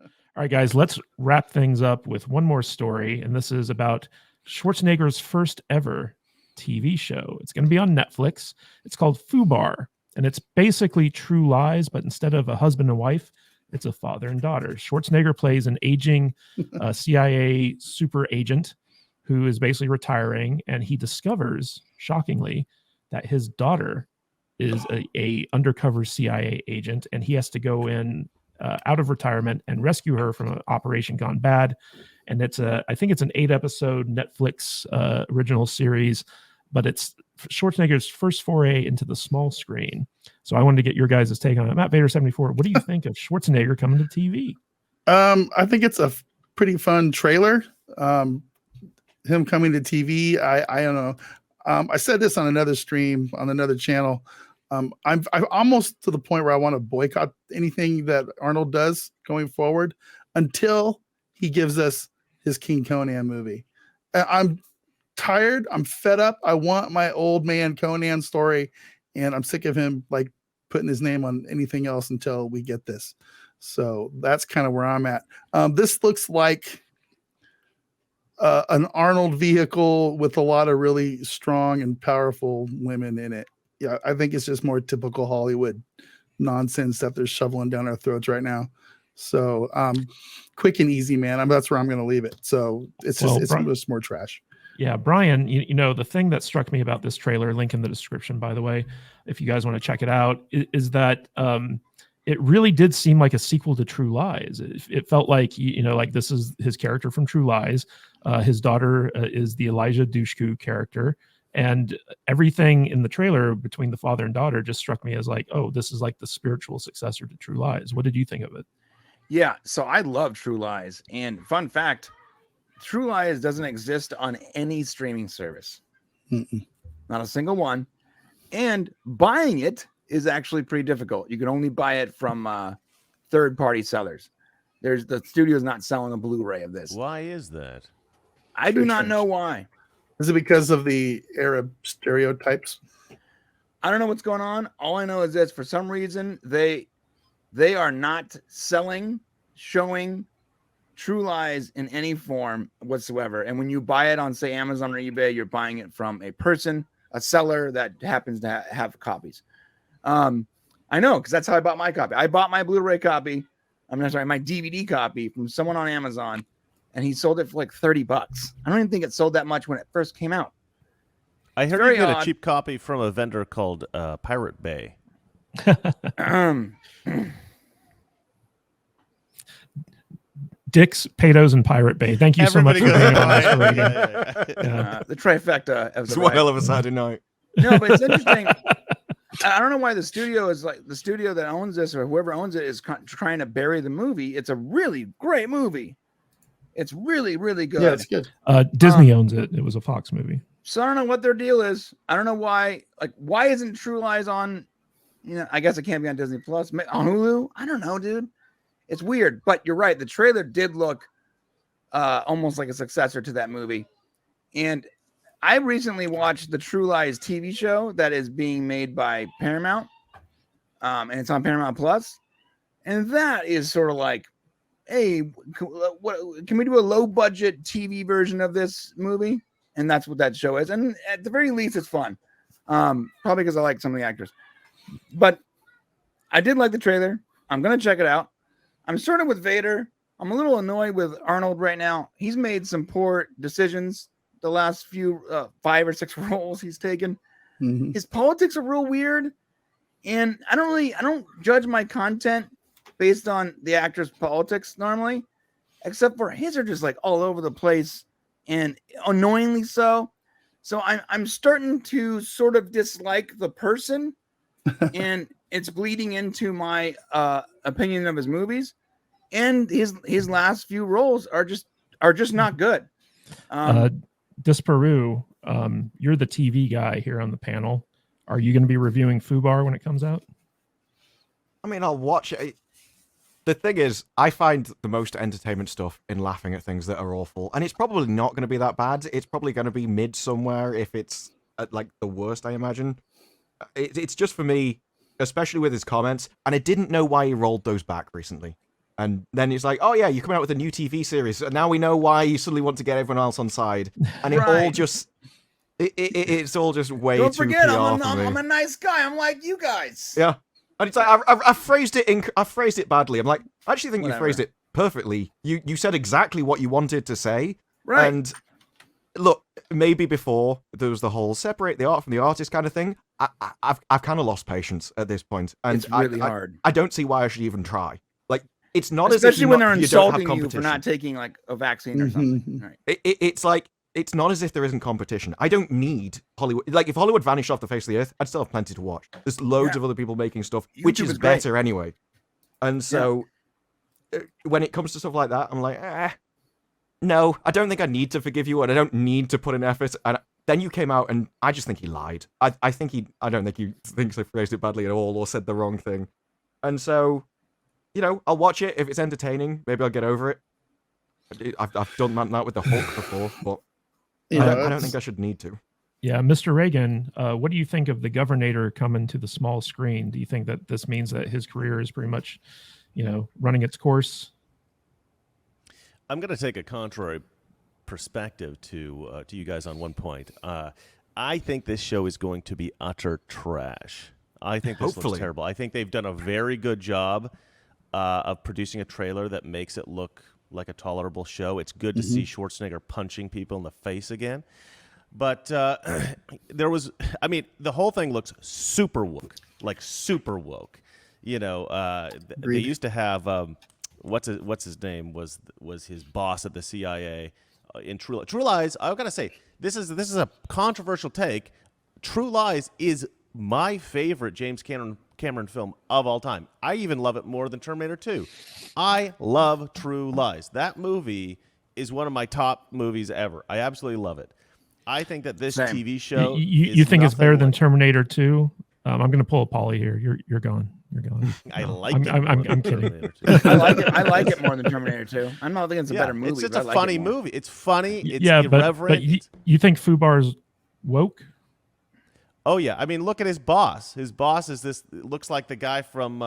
All right, guys, let's wrap things up with one more story. And this is about Schwarzenegger's first ever TV show. It's going to be on Netflix. It's called FUBAR. And it's basically True Lies, but instead of a husband and wife, it's a father and daughter. Schwarzenegger plays an aging CIA super agent who is basically retiring. And he discovers, shockingly, that his daughter is a undercover CIA agent. And he has to go in out of retirement and rescue her from an operation gone bad. And I think it's an 8-episode Netflix original series, but it's Schwarzenegger's first foray into the small screen. So I wanted to get your guys' take on it. Matt Vader 74, what do you think of Schwarzenegger coming to TV? I think it's a pretty fun trailer. Him coming to TV, I don't know. I said this on another stream on another channel. I'm almost to the point where I want to boycott anything that Arnold does going forward until he gives us his King Conan movie. I'm tired. I'm fed up. I want my old man Conan story, and I'm sick of him like putting his name on anything else until we get this. So that's kind of where I'm at. This looks like an Arnold vehicle with a lot of really strong and powerful women in it. Yeah, I think it's just more typical Hollywood nonsense that they're shoveling down our throats right now. So quick and easy, man. That's where I'm going to leave it. So it's just more trash. Yeah, Brian, you know, the thing that struck me about this trailer, link in the description, by the way, if you guys want to check it out, is that it really did seem like a sequel to True Lies. It felt like, you know, like this is his character from True Lies. His daughter is the Elijah Dushku character. And everything in the trailer between the father and daughter just struck me as like, oh, this is like the spiritual successor to True Lies. What did you think of it? Yeah, so I love True Lies. And fun fact, True Lies doesn't exist on any streaming service. Not a single one. And buying it is actually pretty difficult. You can only buy it from third-party sellers. The studio's not selling a Blu-ray of this. Why is that? I do not know why. Is it because of the Arab stereotypes? I don't know what's going on. All I know is this: for some reason, they are not showing True Lies in any form whatsoever. And when you buy it on, say, Amazon or eBay, you're buying it from a person, a seller that happens to have copies. I know, because that's how I bought my copy. I bought my Blu-ray copy. My DVD copy from someone on Amazon. And he sold it for like $30. I don't even think it sold that much when it first came out. I heard you get a cheap copy from a vendor called Pirate Bay. Dick's, Pato's, and Pirate Bay. Thank you so much for being on the trifecta. It's one hell of a Saturday night. No, but it's interesting. I don't know why the studio that owns this or whoever owns it is trying to bury the movie. It's a really great movie. It's really, really good. Yeah, it's good. Disney owns it. It was a Fox movie. So I don't know what their deal is. I don't know why. Like, why isn't True Lies on? You know, I guess it can't be on Disney Plus. On Hulu? I don't know, dude. It's weird. But you're right. The trailer did look almost like a successor to that movie. And I recently watched the True Lies TV show that is being made by Paramount. And it's on Paramount Plus. And that is sort of like, hey, can we do a low budget TV version of this movie? And that's what that show is. And at the very least, it's fun. Probably because I like some of the actors. But I did like the trailer. I'm going to check it out. I'm sort of with Vader. I'm a little annoyed with Arnold right now. He's made some poor decisions the last few 5 or 6 roles he's taken. Mm-hmm. His politics are real weird. And I don't judge my content based on the actor's politics normally, except for his are just like all over the place and annoyingly so. So I'm starting to sort of dislike the person, and it's bleeding into my opinion of his movies. And his last few roles are just not good. Disparu, you're the TV guy here on the panel. Are you going to be reviewing FUBAR when it comes out? I mean, I'll watch it. The thing is, I find the most entertainment stuff in laughing at things that are awful. And it's probably not going to be that bad. It's probably going to be mid somewhere if it's at, like, the worst, I imagine. It's just for me, especially with his comments. And I didn't know why he rolled those back recently. And then it's like, oh yeah, you're coming out with a new TV series. So now we know why you suddenly want to get everyone else on side. And it all just, it's all just way Don't too forget, PR I'm a nice guy. I'm like you guys. Yeah. And it's like, I phrased it badly. I'm like, I actually think you phrased it perfectly. You said exactly what you wanted to say. Right. And look, maybe before there was the whole separate the art from the artist kind of thing. I've kind of lost patience at this point. And it's really hard. I don't see why I should even try. Like, it's not especially as if when they're you don't have insulting you for not taking like a vaccine or something. Right. It's like, it's not as if there isn't competition. I don't need Hollywood. Like, if Hollywood vanished off the face of the earth, I'd still have plenty to watch. There's loads of other people making stuff, which is better anyway. And so, when it comes to stuff like that, I'm like, no, I don't think I need to forgive you, and I don't need to put in effort. And then you came out, and I just think he lied. I don't think he thinks I phrased it badly at all, or said the wrong thing. And so, you know, I'll watch it. If it's entertaining, maybe I'll get over it. I've done that with the Hulk before, but I don't think I should need to. Yeah, Mr. Reagan, what do you think of the Governator coming to the small screen? Do you think that this means that his career is pretty much, you know, running its course? I'm going to take a contrary perspective to you guys on one point. I think this show is going to be utter trash. I think this looks terrible. I think they've done a very good job of producing a trailer that makes it look like a tolerable show. It's good to see Schwarzenegger punching people in the face again. But I mean, the whole thing looks super woke, like super woke. You know, they used to have, what's his name was his boss at the CIA in True Lies. I've got to say, this is a controversial take. True Lies is my favorite James Cameron film of all time. I even love it more than Terminator 2. I love True Lies. That movie is one of my top movies ever. I absolutely love it. I think that this TV show you think it's better than Terminator 2? I'm going to pull a Polly here. You're gone. You're gone. I like it. I'm kidding. I like it more than Terminator 2. I'm not thinking it's a better movie. It's just a funny movie. It's funny. It's irreverent. But you think FUBAR is woke? Oh yeah, I mean, look at his boss. His boss is this. Looks like the guy from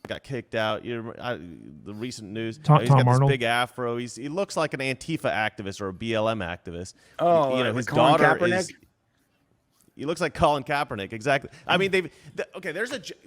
got kicked out. The recent news. He's got Arnold. this big afro. He looks like an Antifa activist or a BLM activist. Oh, you know, his Colin daughter Kaepernick? is. He looks like Colin Kaepernick, exactly. I mean,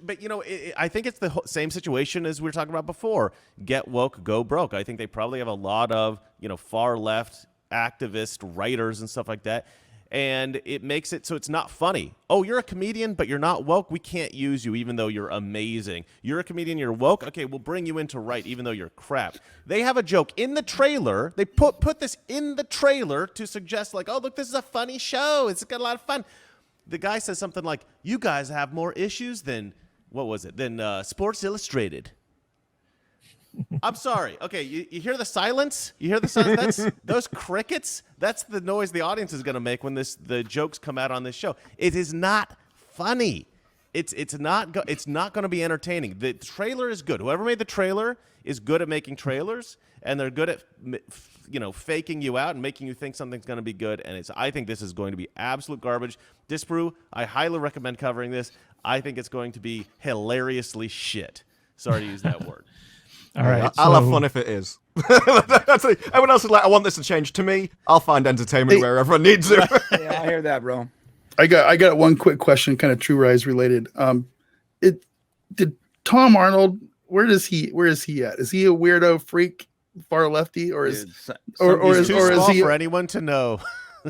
but you know, I think it's the same situation as we were talking about before. Get woke, go broke. I think they probably have a lot of, you know, far left activist writers and stuff like that. And it makes it so it's not funny. Oh, you're a comedian, but you're not woke. We can't use you, even though you're amazing. You're a comedian, you're woke. Okay, we'll bring you in to write, even though you're crap. They have a joke in the trailer. They put this in the trailer to suggest, like, oh, look, this is a funny show. It's got a lot of fun. The guy says something like, you guys have more issues than, what was it, than Sports Illustrated. I'm sorry. Okay, you hear the silence? You hear the silence? Those crickets? That's the noise the audience is going to make when the jokes come out on this show. It is not funny. It's not going to be entertaining. The trailer is good. Whoever made the trailer is good at making trailers, and they're good at, you know, faking you out and making you think something's going to be good. And I think this is going to be absolute garbage. Disprove. I highly recommend covering this. I think it's going to be hilariously shit. Sorry to use that word. All right, I'll have fun if it is. Everyone else is like, I want this to change. To me, I'll find entertainment wherever I need to. Yeah, I hear that, bro. I got one quick question, kind of True Rise related. Did Tom Arnold? Where is he at? Is he a weirdo freak, far lefty, or is he for anyone to know?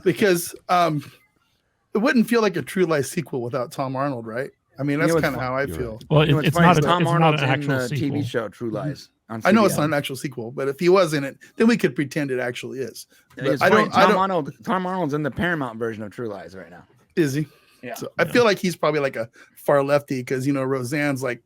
Because it wouldn't feel like a True Lies sequel without Tom Arnold, right? I mean, that's kind of how I feel. Well, it's not Tom Arnold's an in actual the sequel. TV show True Lies. I know it's not an actual sequel, but if he was in it, then we could pretend it actually is. Tom Arnold's in the Paramount version of True Lies right now. Is he? Yeah. So I feel like he's probably like a far lefty because, you know, Roseanne's like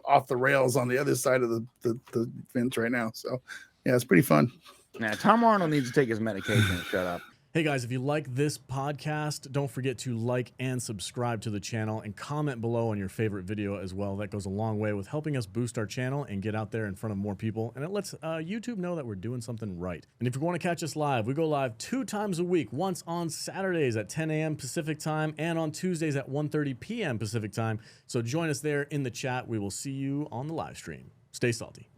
off the rails on the other side of the fence right now. So yeah, it's pretty fun. Yeah, Tom Arnold needs to take his medication and shut up. Hey guys, if you like this podcast, don't forget to like and subscribe to the channel and comment below on your favorite video as well. That goes a long way with helping us boost our channel and get out there in front of more people. And it lets YouTube know that we're doing something right. And if you want to catch us live, we go live 2 times a week, once on Saturdays at 10 a.m. Pacific time and on Tuesdays at 1:30 p.m. Pacific time. So join us there in the chat. We will see you on the live stream. Stay salty.